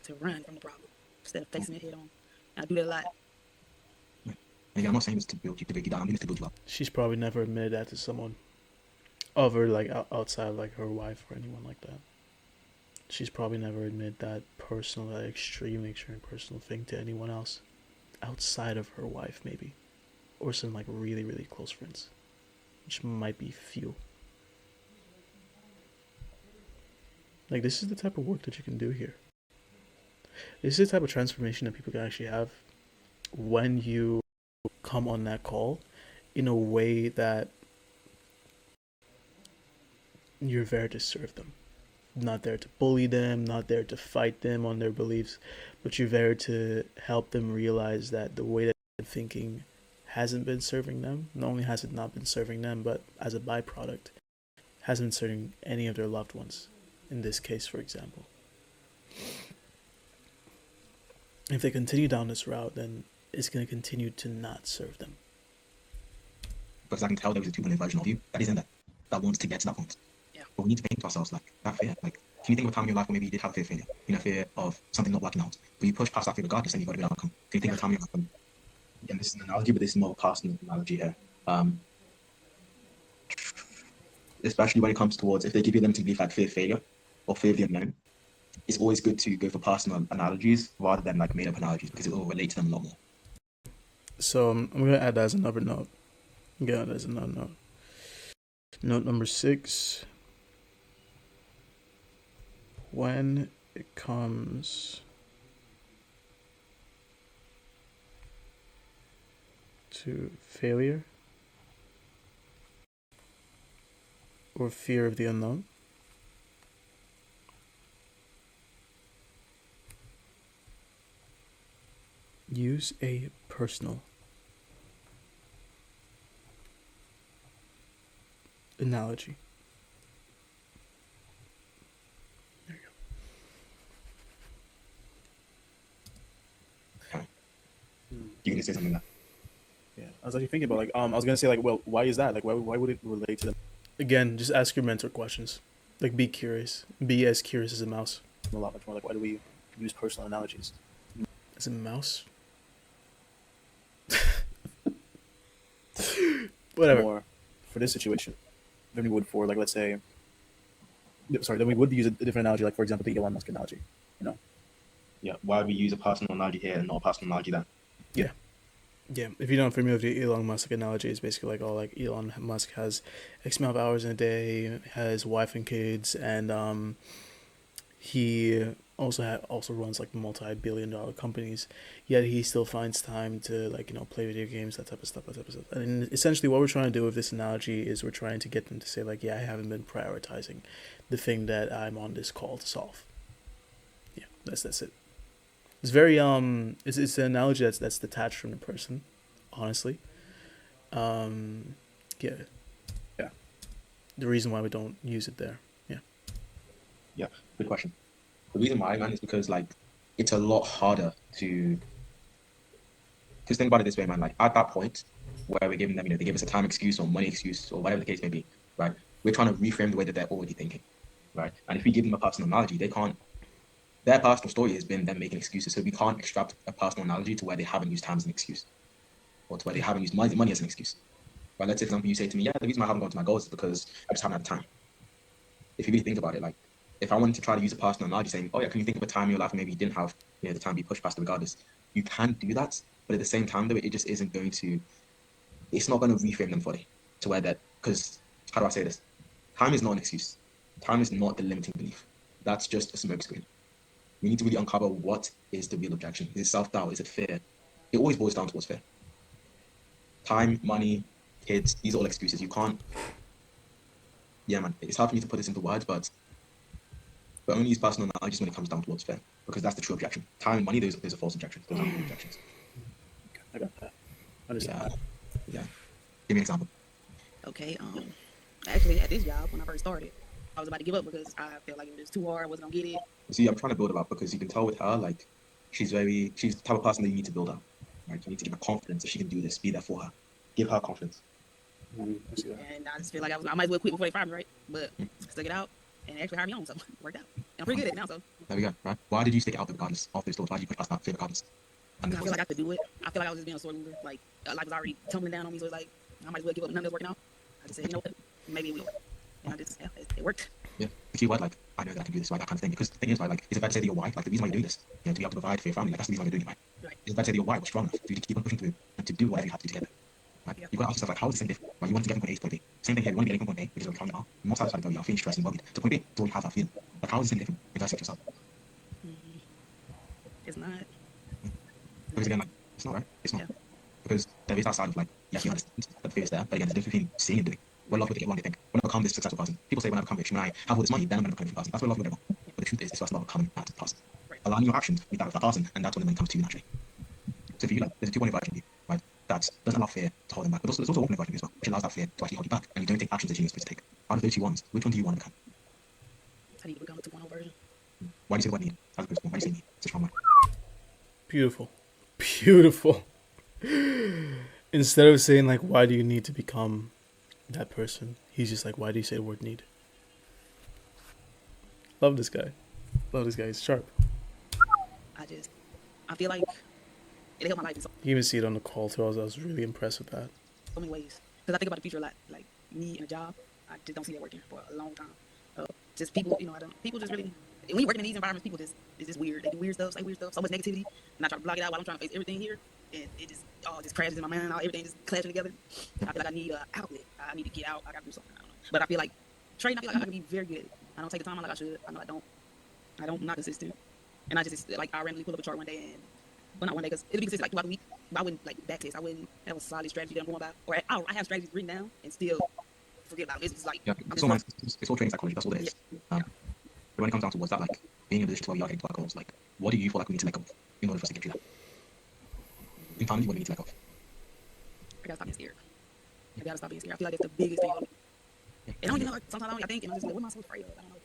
To run from the problem instead of facing it head on. And I do that a lot. And again, I'm not saying this to build you, to break you down. I'm doing this to build you up. She's probably never admitted that to someone other, like outside, like her wife or anyone like that. She's probably never admitted that personal, that extreme personal thing to anyone else outside of her wife, maybe, or some like really, really close friends, which might be few. Like, this is the type of work that you can do here. This is the type of transformation that people can actually have when you come on that call in a way that you're there to serve them. Not there to bully them, not there to fight them on their beliefs, but you're there to help them realize that the way that they're thinking hasn't been serving them. Not only has it not been serving them, but as a byproduct, hasn't been serving any of their loved ones. In this case, for example. If they continue down this route, then it's going to continue to not serve them. Because I can tell there is a 2 minute version of you that isn't there, that wants to get to that point. Yeah. But we need to think to ourselves, like, that fear. Like, can you think of a time in your life where maybe you did have a fear of failure? You know, fear of something not working out. But you push past that fear regardless and you got a good outcome. Can you think of a time in your life when, again, this is an analogy, but this is more of a personal analogy here. Especially when it comes towards, if they give you them to believe like fear of failure or fear of the unknown, it's always good to go for personal analogies rather than like made up analogies because it will relate to them a lot more. So I'm going to add that as another note. Yeah, that's another note. Note number 6. When it comes to failure or fear of the unknown, use a personal analogy. There you go. You can say something like that. Yeah, I was actually thinking about like I was gonna say like, well, why is that? Like, why would it relate to them Again, just ask your mentor questions. Like, be curious. Be as curious as a mouse. a lot much more? Like, why do we use personal analogies? As a mouse? Whatever. More for this situation than we would for like, let's say, sorry, then we would use a different analogy, like for example, the Elon Musk analogy. You know? Yeah, why do we use a personal analogy here and not a personal analogy there? Yeah, if you're not familiar with the Elon Musk analogy, it's basically like, Elon Musk has X amount of hours in a day, has wife and kids, and he also runs like multi-billion-dollar companies. Yet he still finds time to play video games, that type of stuff. And essentially, what we're trying to do with this analogy is we're trying to get them to say like, yeah, I haven't been prioritizing the thing that I'm on this call to solve. Yeah, that's it. It's very it's an analogy that's detached from the person, honestly. Yeah. The reason why we don't use it there. Yeah, good question. The reason why, man, is because like it's a lot harder to. Because think about it this way, man. Like at that point where we're giving them, they give us a time excuse or money excuse or whatever the case may be, right? We're trying to reframe the way that they're already thinking, right? And if we give them a personal analogy, they can't. Their personal story has been them making excuses, so we can't extract a personal analogy to where they haven't used time as an excuse, or to where they haven't used money as an excuse. Right? Let's say, for example, you say to me, "Yeah, the reason why I haven't gone to my goals is because I just haven't had time." If you really think about it, like if I wanted to try to use a personal analogy, saying, "Oh yeah, can you think of a time in your life where maybe you didn't have the time to be pushed past regardless?" You can do that, but at the same time, though, it just isn't going to. It's not going to reframe them fully to where that because how do I say this? Time is not an excuse. Time is not the limiting belief. That's just a smokescreen. We need to really uncover what is the real objection. Is it self-doubt? Is it fear? It always boils down towards fear. Time, money, kids, these are all excuses. You can't. Yeah, man. It's hard for me to put this into words, but only use personal analogies when it comes down towards fear, because that's the true objection. Time and money, those are false objections. Those aren't real objections. I got that. Understand Yeah, that. yeah. Give me an example. Okay. Actually, at this job, when I first started, I was about to give up because I felt like it was too hard. I wasn't gonna get it. See, I'm trying to build her up because you can tell with her, like, she's the type of person that you need to build up. Right? You need to give her confidence that she can do this. Be there for her. Give her confidence. I see that. And I just feel like I might as well quit before they fire me, right? But stuck it out and actually hired me on, so it worked out. And I'm pretty good at it now, so. There we go. Right? Why did you stick it out regardless of those thoughts? Why did you push past that fear regardless? I feel like I could do it. I feel like I was just being a sore loser. Like life was already tumbling down on me, so it's like I might as well give up. None of this working out. I just said, you know what? Maybe it will. And I just, it worked. Yeah. The key word, like, I know that I can do this, right? That kind of thing. Because the thing is, right, like, is it bad to say that you're white? Like, the reason why you're doing this, to be able to provide for your family, like, that's the reason why you're doing it, right? Right. Is it bad to say that you're white or strong enough for you to keep on pushing through and to do whatever you have to do to get there? Right? Yeah. You've got to ask yourself, like, how is this any different? Right? You want to get from point A to point B. Same thing here. You want to get from point A because you're currently are. You're more satisfied, you are feeling stressed and worried. To point B, do you have that feeling? Like, how is this any different? If I accept yourself. It's not. Because again, like, it's not, right? It's not. Yeah. Because there is that side of, like, yes, you understand that the fear is there, but again, there's a difference between seeing and doing. What a lot of people get wrong, they think, when I become this successful person, people say when I become rich, when I have all this money, then I'm going to become a different person. That's what a lot of people get wrong. But the truth is, it's first about becoming that person. Right. Aligning your actions with that of that person, and that's when the money comes to you naturally. So for you, like, there's a two-point version of you, right? That doesn't allow fear to hold them back. But also, there's also a one-point version of you as well, which allows that fear to actually hold you back, and you don't take actions that you're supposed to take. Out of those two ones, which one do you want to become? I need to become a 2.0 version. Why do you say the word need as opposed to why do you say need? It's a strong word. Beautiful. Beautiful. Instead of saying like, why do you need to become that person, he's just like, why do you say the word need? Love this guy. Love this guy. He's sharp. I feel like it helped my life in so You can even see it on the call too. I was really impressed with that. many ways. Because I think about the future a lot. Like me in a job, I just don't see that working for a long time. Just people, people just really, when you working in these environments, people just, it's just weird. They do weird stuff, say weird stuff, so much negativity. And I try to block it out while I'm trying to face everything here. And it just, all just crashes in my mind. Everything just clashing together. I feel like I need an outlet. I need to get out. I got to do something. I don't know. But I feel like trading, I feel like I can be very good at it. I don't take the time like I should. I know I don't. I'm not consistent. And I just, like, I randomly pull up a chart one day and, well, not one day, because it'll be consistent like throughout the week. But I wouldn't, like, backtest. I wouldn't have a solid strategy that I'm going by. Or I have strategies written down and still forget about it. It's like, Yeah, I'm it's just all, it's all training psychology, that's all it is. But when it comes down to what's that, like, being in a position to where we are getting to our goals, like, what do you feel like we need to let go of in order for us to get through that? In family, what do we need to let go of? I gotta stop being scared. I gotta stop being scared. I feel like that's the biggest thing. And I don't even know, like, sometimes I don't even think, and I'm just like, what am I so afraid of? I don't know.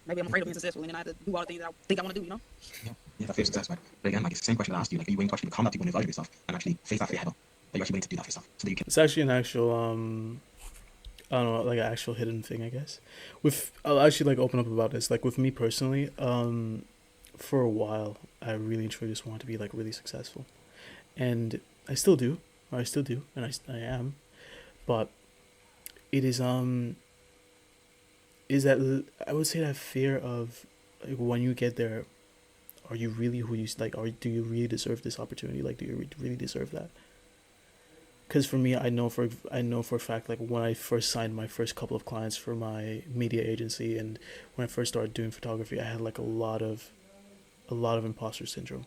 Maybe I'm afraid of being successful, and then I have to do all the things that I think I want to do, Yeah, that fear of success, right? But again, like, it's the same question I asked you, like, are you willing to actually become that people version of yourself and actually face that fear head on? That you're actually willing to do that for yourself so that you can. It's actually an actual I don't know, like an actual hidden thing, I guess. I'll actually like open up about this. Like with me personally, for a while, I really and truly just wanted to be like really successful, and I still do, and I am, but it is that I would say that fear of like when you get there, are you really who you like? Do you really deserve this opportunity? Like, do you really deserve that? Because for me, I know for a fact, like when I first signed my first couple of clients for my media agency, and when I first started doing photography, I had like a lot of imposter syndrome.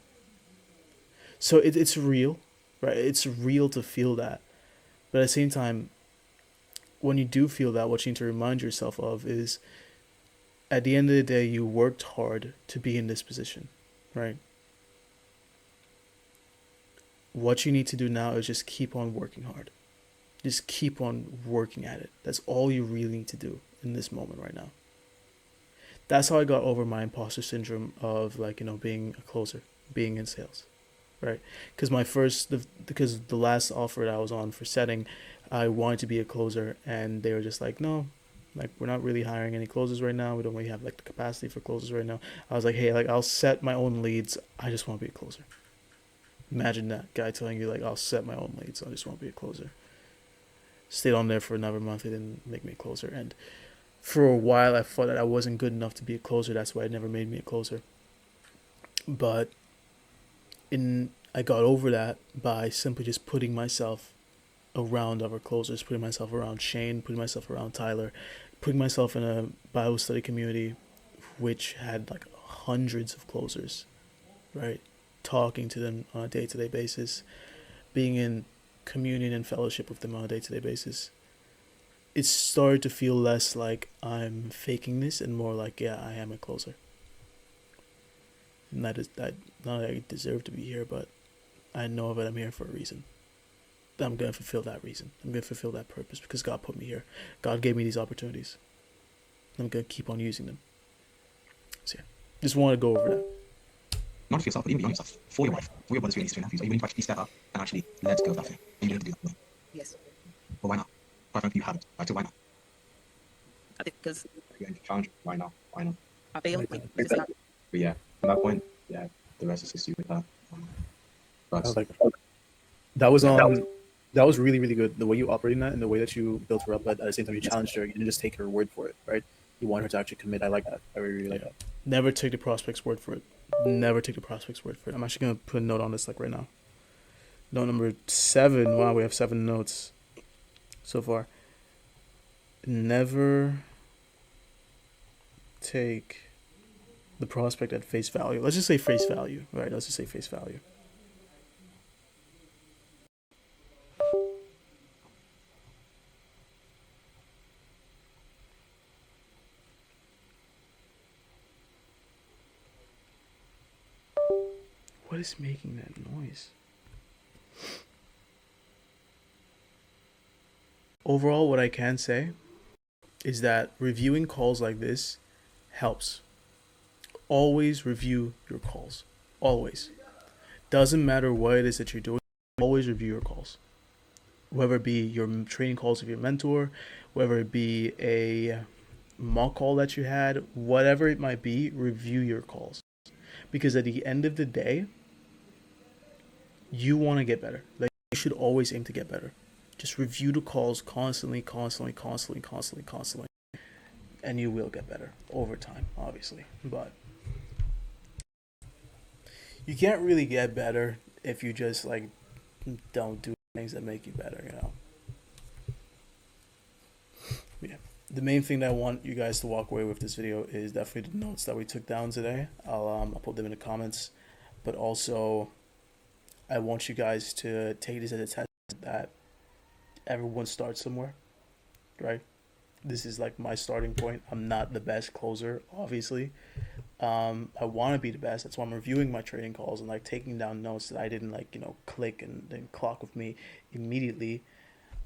So it's real, right? It's real to feel that, but at the same time, when you do feel that, what you need to remind yourself of is, at the end of the day, you worked hard to be in this position, right? What you need to do now is just keep on working hard. Just keep on working at it. That's all you really need to do in this moment right now. That's how I got over my imposter syndrome of like, being a closer, being in sales, right? Because because the last offer that I was on for setting, I wanted to be a closer, and they were just like, no, like we're not really hiring any closers right now. We don't really have like the capacity for closers right now. I was like, hey, like I'll set my own leads. I just want to be a closer. Imagine that guy telling you like, I'll set my own leads. I just want to be a closer. Stayed on there for another month. It didn't make me a closer. And for a while, I thought that I wasn't good enough to be a closer. That's why it never made me a closer. But I got over that by simply just putting myself around other closers, putting myself around Shane, putting myself around Tyler, putting myself in a Bible study community which had like hundreds of closers, right? Talking to them on a day-to-day basis, being in communion and fellowship with them on a day-to-day basis. It started to feel less like I'm faking this and more like, yeah, I am a closer. And that is that. Not that I deserve to be here, but I know that I'm here for a reason. I'm gonna fulfill that reason. I'm gonna fulfill that purpose because God put me here. God gave me these opportunities. I'm gonna keep on using them. So yeah, just want to go over that. Not for yourself, but even beyond yourself, for your wife, for your brothers, for your nieces, for your nephews. Are you willing to actually step up and actually let go of that thing? Are you willing to do that? No. Yes, But why not? Quite frankly, you haven't. Right? So why not? I think because You're in challenge. Why not? Why not? I failed. Like Like, that. just stop. But yeah, from that point, yeah, the rest is history with that. I was But like, that was yeah, that was really really good. The way you operated that and the way that you built her up, but at the same time you challenged her. You didn't just take her word for it, right? You want her to actually commit. I like that. I really like that. Never take the prospect's word for it. Never take the prospect's word for it. I'm actually gonna put a note on this like right now. Note number 7. Wow, we have 7 notes so far. Never take the prospect at face value. Let's just say face value, right? Let's just say face value. What is making that noise? Overall, what I can say is that reviewing calls like this helps. Always review your calls. Always. Doesn't matter what it is that you're doing, always review your calls. Whether it be your training calls with your mentor, whether it be a mock call that you had, whatever it might be, review your calls. Because at the end of the day, you want to get better. Like, you should always aim to get better. Just review the calls constantly, and you will get better over time, obviously. But you can't really get better if you just like don't do things that make you better, you know. Yeah. The main thing that I want you guys to walk away with this video is definitely the notes that we took down today. I'll put them in the comments, but also I want you guys to take this as a test that everyone starts somewhere, right? This is like my starting point. I'm not the best closer, obviously. I want to be the best. That's why I'm reviewing my trading calls and like taking down notes that I didn't like, click and then clock with me immediately.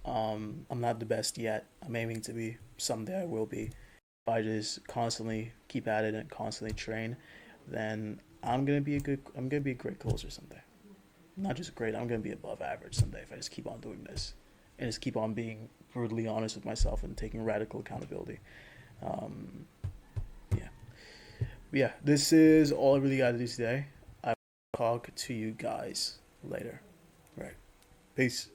I'm not the best yet. I'm aiming to be. Someday I will be. If I just constantly keep at it and constantly train, then I'm gonna be a great closer someday. Not just great. I'm gonna be above average someday if I just keep on doing this and just keep on being brutally honest with myself and taking radical accountability. Um, yeah. But yeah, this is all I really got to do today. I will talk to you guys later. Right. Peace.